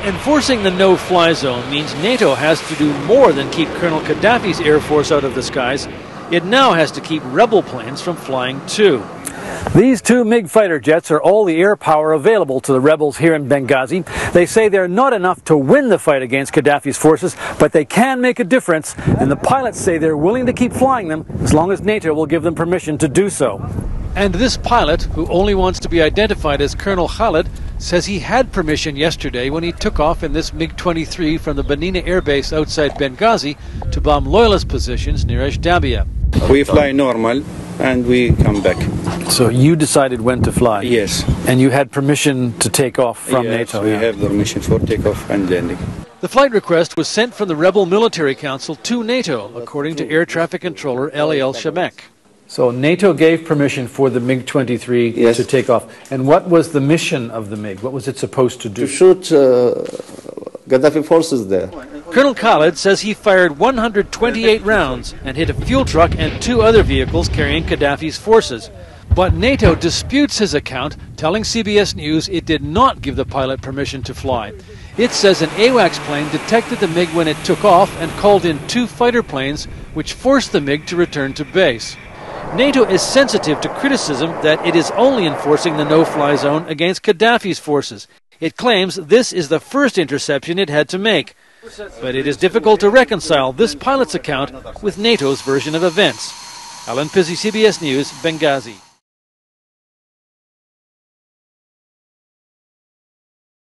Enforcing the no-fly zone means NATO has to do more than keep Colonel Qaddafi's air force out of the skies. It now has to keep rebel planes from flying too. These two MiG fighter jets are all the air power available to the rebels here in Benghazi. They say they're not enough to win the fight against Qaddafi's forces, but they can make a difference, and the pilots say they're willing to keep flying them as long as NATO will give them permission to do so. And this pilot, who only wants to be identified as Colonel Khalid, says he had permission yesterday when he took off in this MiG-23 from the Benina Air Base outside Benghazi to bomb loyalist positions near Ashdabia. We fly normal and we come back. So you decided when to fly? Yes. And you had permission to take off from NATO? We have permission for takeoff and landing. The flight request was sent from the Rebel Military Council to NATO, according to Air Traffic Controller El Shamek. So NATO gave permission for the MiG-23 to take off. And what was the mission of the MiG? What was it supposed to do? To shoot Qaddafi forces there. Colonel Khalid says he fired 128 rounds and hit a fuel truck and two other vehicles carrying Qaddafi's forces. But NATO disputes his account, telling CBS News it did not give the pilot permission to fly. It says an AWACS plane detected the MiG when it took off and called in two fighter planes, which forced the MiG to return to base. NATO is sensitive to criticism that it is only enforcing the no-fly zone against Qaddafi's forces. It claims this is the first interception it had to make. But it is difficult to reconcile this pilot's account with NATO's version of events. Alan Pizzey, CBS News, Benghazi.